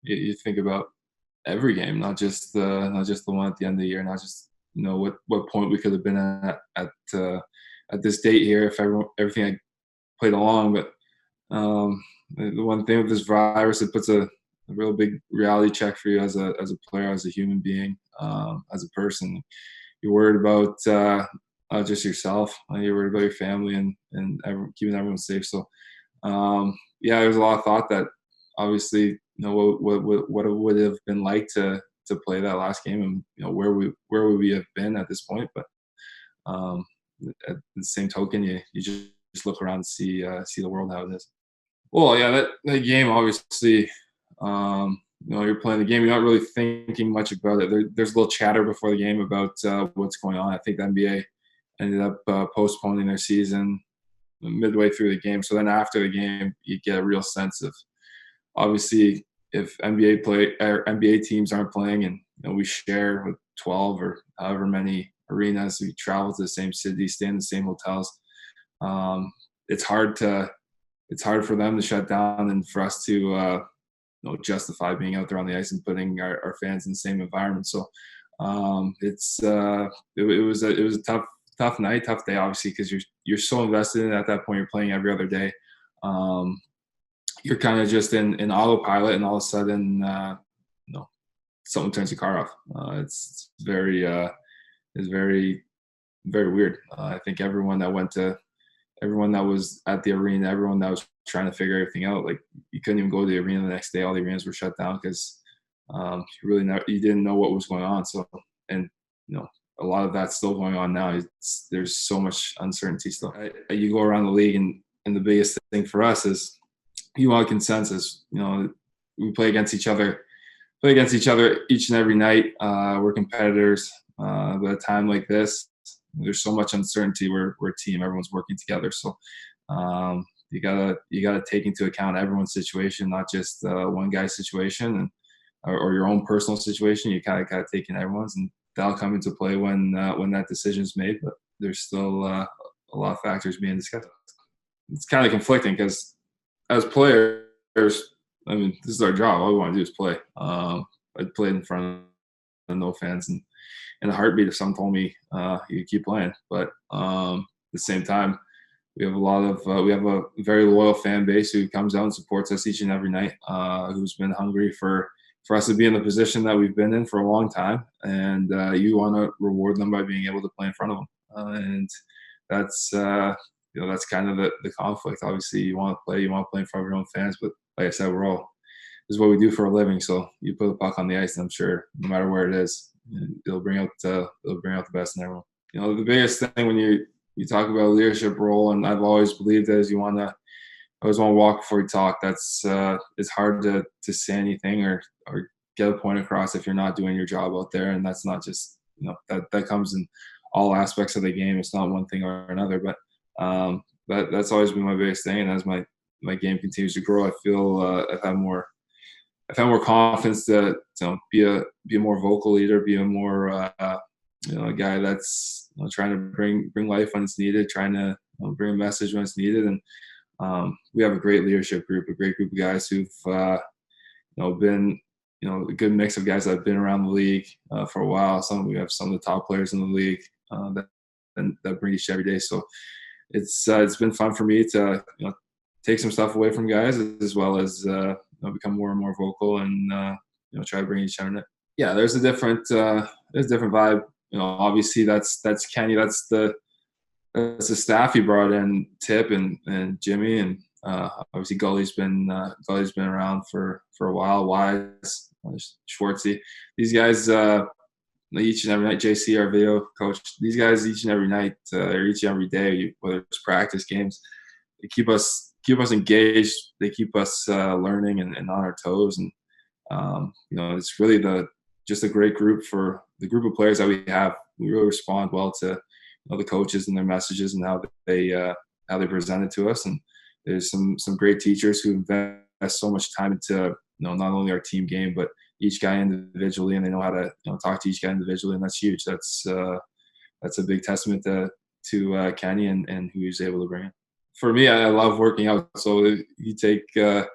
You think about every game, not just the one at the end of the year, not just what point we could have been at this date here if everything had played along. But the one thing with this virus, it puts a real big reality check for you as a player, as a human being, as a person. You're worried about not just yourself. You're worried about your family and keeping everyone safe. So yeah, there's a lot of thought that obviously what it would have been like to play that last game, and where would we have been at this point. But um, at the same token, you just look around and see the world how it is. Well, yeah, that game obviously, you're playing the game, you're not really thinking much about it. There's a little chatter before the game about what's going on. I think the NBA ended up postponing their season midway through the game. So then after the game, you get a real sense of, obviously, if NBA teams aren't playing, and we share with 12 or however many arenas, we travel to the same city, stay in the same hotels. Um, it's hard for them to shut down and for us to justify being out there on the ice and putting our fans in the same environment. So it was a tough night, tough day, obviously, because you're so invested in it at that point. You're playing every other day. You're kind of just in autopilot, and all of a sudden, someone turns your car off. It's very, very weird. I think everyone that was at the arena, everyone that was trying to figure everything out, like, you couldn't even go to the arena the next day. All the arenas were shut down because you didn't know what was going on. So, and a lot of that's still going on now. There's so much uncertainty still. You go around the league, and the biggest thing for us is you want consensus. We play against each other each and every night. We're competitors. But at a time like this, there's so much uncertainty. We're a team. Everyone's working together. So you gotta take into account everyone's situation, not just one guy's situation or your own personal situation. You kind of gotta take in everyone's, and that'll come into play when that decision is made. But there's still a lot of factors being discussed. It's kind of conflicting because as players, I mean, this is our job. All we want to do is play. I played in front of no fans, and in a heartbeat if someone told me you keep playing. But at the same time, we have a very loyal fan base who comes out and supports us each and every night, who's been hungry for us to be in the position that we've been in for a long time. And you want to reward them by being able to play in front of them. And that's that's kind of the conflict. Obviously, you want to play in front of your own fans, but like I said, this is what we do for a living. So you put the puck on the ice, and I'm sure no matter where it is, it'll bring out the best in everyone. The biggest thing when you talk about a leadership role, and I've always believed that, is you always want to walk before you talk. It's hard to say anything or get a point across if you're not doing your job out there. And that's not just that comes in all aspects of the game. It's not one thing or another, but that's always been my biggest thing. And as my game continues to grow, I feel I've had more confidence to be a more vocal leader, be a more a guy that's trying to bring life when it's needed, trying to bring a message when it's needed. And we have a great leadership group, a great group of guys who've been a good mix of guys that have been around the league for a while. We have some of the top players in the league that bring each every day. So it's been fun for me to take some stuff away from guys, as well as become more and more vocal and try to bring each other in. Yeah, there's a different vibe. Obviously that's Kenny. That's the staff he brought in, Tip and Jimmy, and obviously Gully's been around for a while. Wise, Schwartzy, these guys each and every night. JC, our video coach, these guys each and every night or each and every day, whether it's practice, games, they keep us engaged. They keep us learning and on our toes. And it's really just a great group. For the group of players that we have, we really respond well to the coaches and their messages and how they present it to us. And there's some great teachers who invest so much time into not only our team game, but each guy individually, and they know how to talk to each guy individually, and that's huge. That's a big testament to Kenny and who he's able to bring in. For me, I love working out. So you take the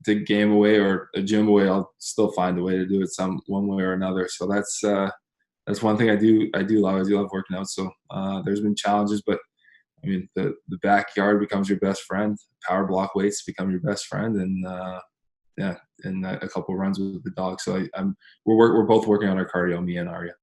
take a game away or a gym away, I'll still find a way to do it one way or another. So that's one thing I do love. I do love working out. So there's been challenges, but I mean the backyard becomes your best friend. Power block weights become your best friend, and yeah, and a couple runs with the dog. So we're both working on our cardio, me and Arya.